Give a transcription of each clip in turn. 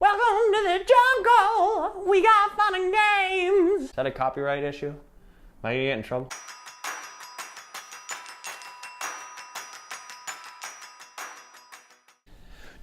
Welcome to the jungle. We got fun and games. Is that a copyright issue? Am I gonna get in trouble?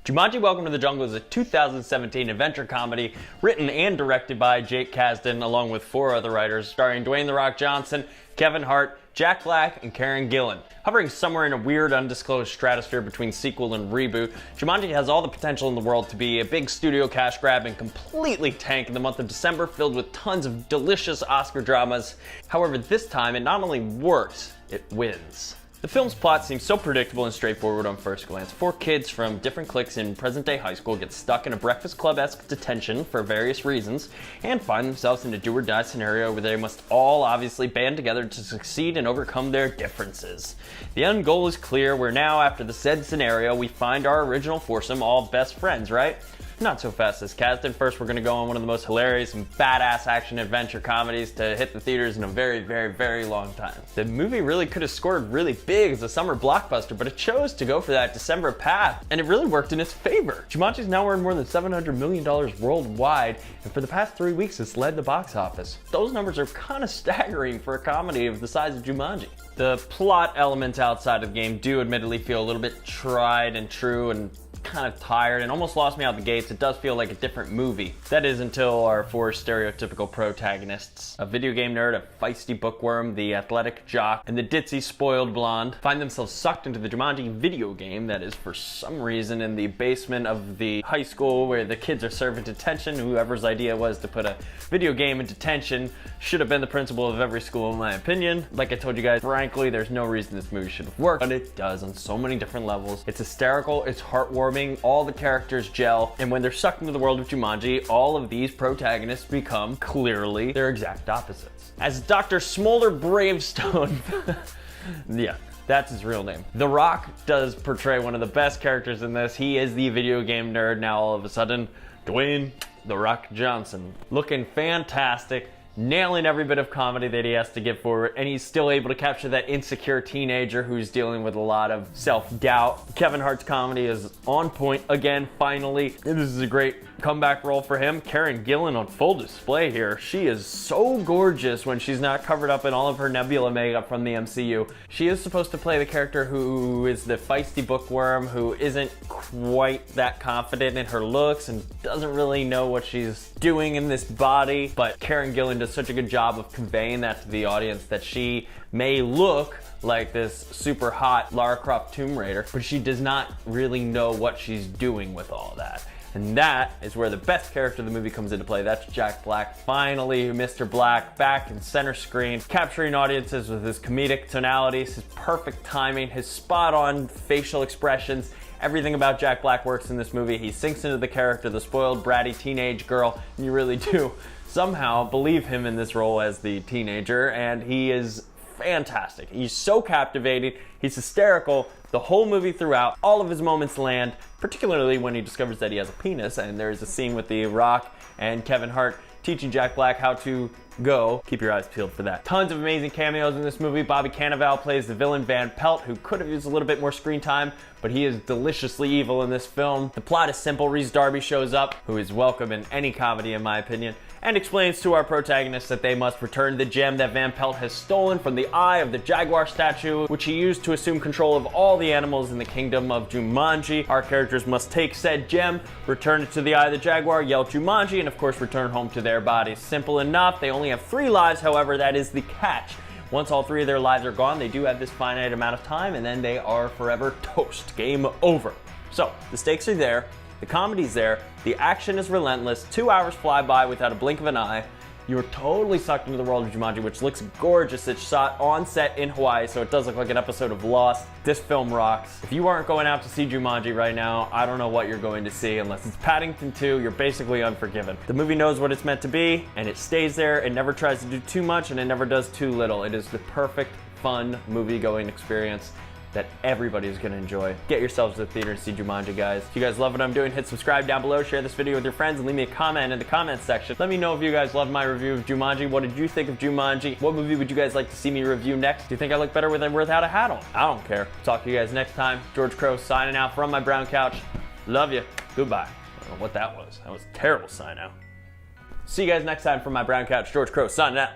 Jumanji Welcome to the Jungle is a 2017 adventure comedy written and directed by Jake Kasdan along with 4 other writers, starring Dwayne The Rock Johnson, Kevin Hart, Jack Black, and Karen Gillan. Hovering somewhere in a weird, undisclosed stratosphere between sequel and reboot, Jumanji has all the potential in the world to be a big studio cash grab and completely tank in the month of December, filled with tons of delicious Oscar dramas. However, this time it not only works, it wins. The film's plot seems so predictable and straightforward on first glance. 4 kids from different cliques in present-day high school get stuck in a Breakfast Club-esque detention for various reasons and find themselves in a do-or-die scenario where they must all obviously band together to succeed and overcome their differences. The end goal is clear, where now, after the said scenario, we find our original foursome all best friends, right? Not so fast as Kasdan. First, we're gonna go on one of the most hilarious and badass action-adventure comedies to hit the theaters in a very, very, very long time. The movie really could have scored really big as a summer blockbuster, but it chose to go for that December path, and it really worked in its favor. Jumanji's now earned more than $700 million worldwide, and for the past 3 weeks, it's led the box office. Those numbers are kind of staggering for a comedy of the size of Jumanji. The plot elements outside of the game do admittedly feel a little bit tried and true and kind of tired and almost lost me out the gates. It does feel like a different movie. That is until our 4 stereotypical protagonists, a video game nerd, a feisty bookworm, the athletic jock, and the ditzy spoiled blonde, find themselves sucked into the Jumanji video game that is for some reason in the basement of the high school where the kids are serving detention. Whoever's idea was to put a video game in detention should have been the principal of every school in my opinion. Like I told you guys, frankly, there's no reason this movie should have worked, but it does on so many different levels. It's hysterical, it's heartwarming, all the characters gel, and when they're sucked into the world of Jumanji, all of these protagonists become clearly their exact opposites. As Dr. Smolder Bravestone, yeah, that's his real name. The Rock does portray one of the best characters in this. He is the video game nerd now all of a sudden. Dwayne The Rock Johnson. Looking fantastic, nailing every bit of comedy that he has to give forward, and he's still able to capture that insecure teenager who's dealing with a lot of self-doubt. Kevin Hart's comedy is on point again, finally. This is a great comeback role for him. Karen Gillan on full display here. She is so gorgeous when she's not covered up in all of her Nebula makeup from the MCU. She is supposed to play the character who is the feisty bookworm, who isn't quite that confident in her looks and doesn't really know what she's doing in this body, but Karen Gillan does such a good job of conveying that to the audience that she may look like this super hot Lara Croft Tomb Raider, but she does not really know what she's doing with all that. And that is where the best character of the movie comes into play. That's Jack Black. Finally, Mr. Black back in center screen, capturing audiences with his comedic tonalities, his perfect timing, his spot-on facial expressions. Everything about Jack Black works in this movie. He sinks into the character, the spoiled, bratty teenage girl, and you really do somehow believe him in this role as the teenager, and he is fantastic. He's so captivating, he's hysterical the whole movie throughout. All of his moments land, particularly when he discovers that he has a penis, and there's a scene with The Rock and Kevin Hart teaching Jack Black how to go. Keep your eyes peeled for that. Tons of amazing cameos in this movie. Bobby Cannavale plays the villain Van Pelt, who could have used a little bit more screen time, but he is deliciously evil in this film. The plot is simple. Rhys Darby shows up, who is welcome in any comedy in my opinion, and explains to our protagonists that they must return the gem that Van Pelt has stolen from the eye of the jaguar statue, which he used to assume control of all the animals in the kingdom of Jumanji. Our characters must take said gem, return it to the eye of the jaguar, yell Jumanji, and of course return home to their bodies. Simple enough. They only have 3 lives, however, that is the catch. Once all 3 of their lives are gone, they do have this finite amount of time, and then they are forever toast. Game over. So, the stakes are there. The comedy's there, the action is relentless, 2 hours fly by without a blink of an eye. You're totally sucked into the world of Jumanji, which looks gorgeous. It's shot on set in Hawaii, so it does look like an episode of Lost. This film rocks. If you aren't going out to see Jumanji right now, I don't know what you're going to see. Unless it's Paddington 2, you're basically unforgiven. The movie knows what it's meant to be, and it stays there. It never tries to do too much, and it never does too little. It is the perfect, fun movie-going experience that everybody's gonna enjoy. Get yourselves to the theater and see Jumanji, guys. If you guys love what I'm doing, hit subscribe down below, share this video with your friends, and leave me a comment in the comments section. Let me know if you guys loved my review of Jumanji. What did you think of Jumanji? What movie would you guys like to see me review next? Do you think I look better with or without a hat on? I don't care. Talk to you guys next time. George Crow signing out from my brown couch. Love you. Goodbye. don't know what that was. That was a terrible sign out. See you guys next time from my brown couch. George Crow signing out.